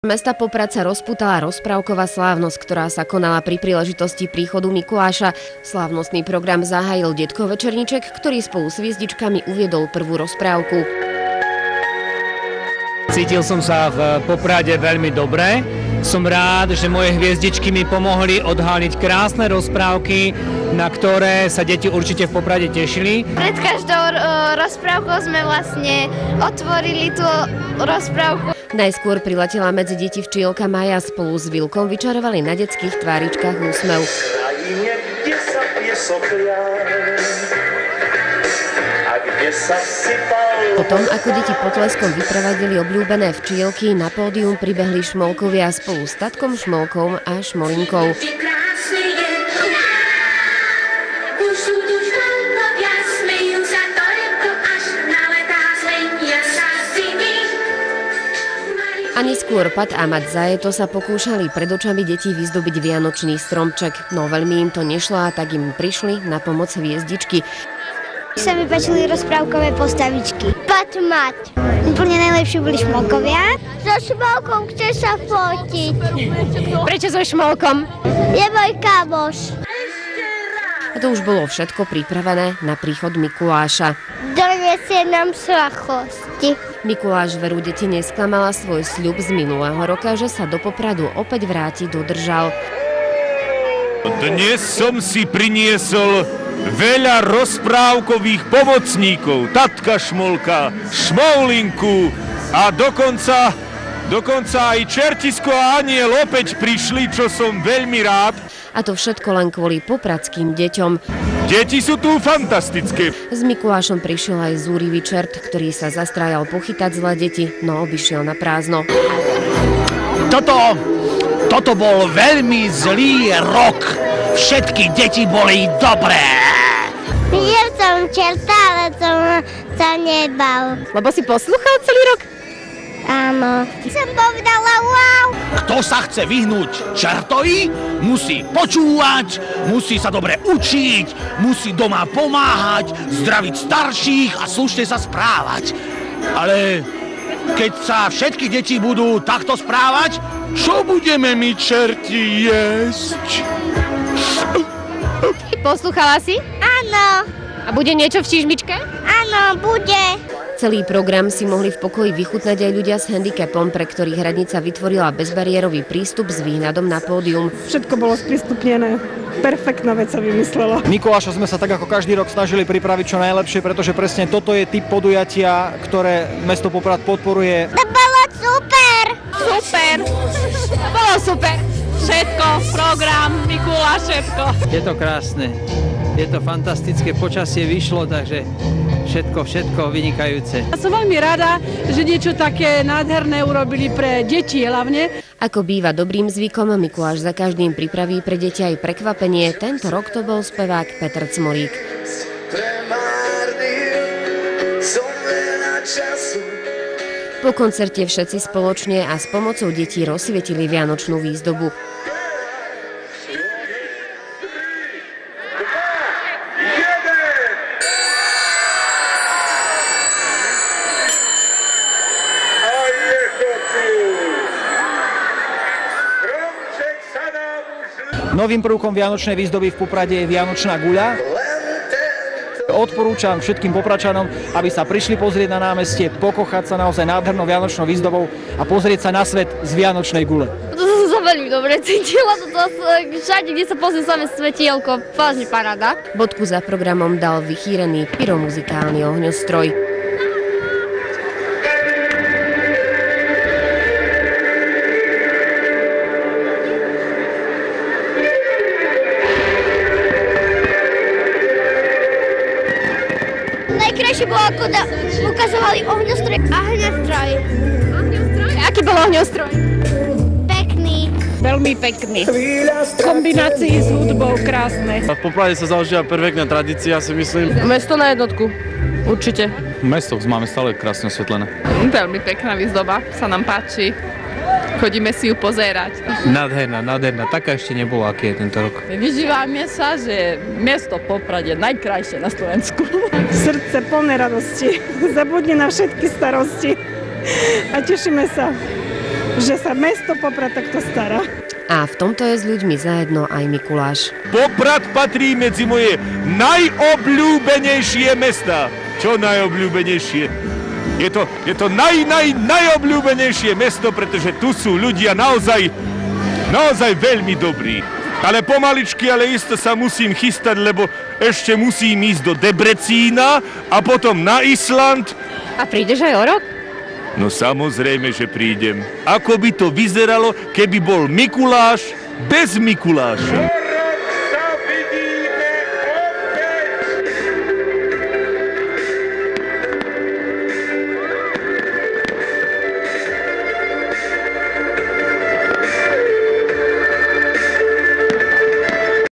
Mesta Poprad sa rozputala rozprávková slávnosť, ktorá sa konala pri príležitosti príchodu Mikuláša. Slávnostný program zahájil detko Večerníček, ktorý spolu s hviezdičkami uviedol prvú rozprávku. Cítil som sa v Poprade veľmi dobre. Som rád, že moje hviezdičky mi pomohli odháliť krásne rozprávky, na ktoré sa deti určite v Poprade tešili. Pred každou rozprávkou sme vlastne otvorili tú rozprávku. Najskôr priletela medzi deti včielka Maja, spolu s Vilkom vyčarovali na detských tváričkách úsmev. Potom, ako deti potleskom vypravadili obľúbené včielky, na pódium pribehli šmolkovia spolu s tatkom Šmolkom a Šmolinkou. A neskôr Pat a Mat Zajeto sa pokúšali pred očami detí vyzdobiť vianočný stromček, no veľmi im to nešlo a tak im prišli na pomoc hviezdičky. Sa mi páčili rozprávkové postavičky. Pat, Mat. Úplne najlepšie boli Šmolkovia. So Šmolkom chce sa fotiť. Prečo so Šmolkom? Je môj kamoš. A to už bolo všetko pripravené na príchod Mikuláša. Donesie nám svachosti. Mikuláš veru deti nesklamala, svoj sľub z minulého roka, že sa do Popradu opäť vráti, dodržal. Dnes som si priniesol veľa rozprávkových pomocníkov. Tatka Šmolka, Šmoulinku a dokonca aj Čertisko a Aniel opäť prišli, čo som veľmi rád. A to všetko len kvôli popradským deťom. Deti sú tu fantastické. S Mikulášom prišiel aj zúrivý čert, ktorý sa zastrájal pochytať zlé deti, no obišiel na prázdno. Toto bol veľmi zlý rok. Všetky deti boli dobré. Videl som čerta, ale som sa nebal. Lebo si poslúchal celý rok? Áno. Som povedala wow. Kto sa chce vyhnúť čertovi, musí počúvať, musí sa dobre učiť, musí doma pomáhať, zdraviť starších a slušne sa správať. Ale keď sa všetky deti budú takto správať, čo budeme my čerti jesť? Poslúchala si? Áno. A bude niečo v čižmičke? Áno, bude. Celý program si mohli v pokoji vychutnať aj ľudia s handicapom, pre ktorých hradnica vytvorila bezbariérový prístup s výhľadom na pódium. Všetko bolo sprístupnené. Perfektná vec sa vymyslela. Mikuláša sme sa tak ako každý rok snažili pripraviť čo najlepšie, pretože presne toto je typ podujatia, ktoré mesto Poprad podporuje. To bolo super. Super. Bolo super. Všetko, program, Mikuláš, všetko. Je to krásne. Je to fantastické, počasie vyšlo, takže všetko vynikajúce. Ja som veľmi rada, že niečo také nádherné urobili pre deti hlavne. Ako býva dobrým zvykom, Mikuláš za každým pripraví pre deti aj prekvapenie. Tento rok to bol spevák Peter Cmolík. Po koncerte všetci spoločne a s pomocou detí rozsvietili vianočnú výzdobu. Novým prvkom vianočnej výzdoby v Poprade je vianočná guľa. Odporúčam všetkým Popračanom, aby sa prišli pozrieť na námestie, pokochať sa naozaj nádhernou vianočnou výzdobou a pozrieť sa na svet z vianočnej gule. To som sa veľmi dobre cítila, všade, kde sa pozrie samé svetielko, vážne paráda. Bodku za programom dal vychýrený pyromuzikálny ohňostroj. Najkrajšie bolo, ako ukazovali ohňostroj a hňostroj. Aký bol ohňostroj? Pekný. Veľmi pekný. V kombinácii s hudbou krásne. V Poprade sa založila perfektná tradícia, si myslím. Mesto na jednotku. Určite. Mesto máme stále krásne osvetlené. Veľmi pekná výzdoba, sa nám páči. Chodíme si ju pozerať. Nádherná, taká ešte nebola, aký je tento rok. Vyžívame sa, že mesto Poprad je najkrajšie na Slovensku. Srdce plné radosti. Zabudne na všetky starosti. A tešíme sa. že sa mesto Poprad takto stará. A v tomto je s ľuďmi zajedno aj Mikuláš. Poprad patrí medzi moje najobľúbenejšie mesta. Čo najobľúbenejšie? Je to najobľúbenejšie mesto, pretože tu sú ľudia naozaj veľmi dobrí. Ale pomaličky, ale isto sa musím chystať, lebo ešte musím ísť do Debrecína a potom na Island. A prídeš aj o rok? No samozrejme, že prídem. Ako by to vyzeralo, keby bol Mikuláš bez Mikuláša?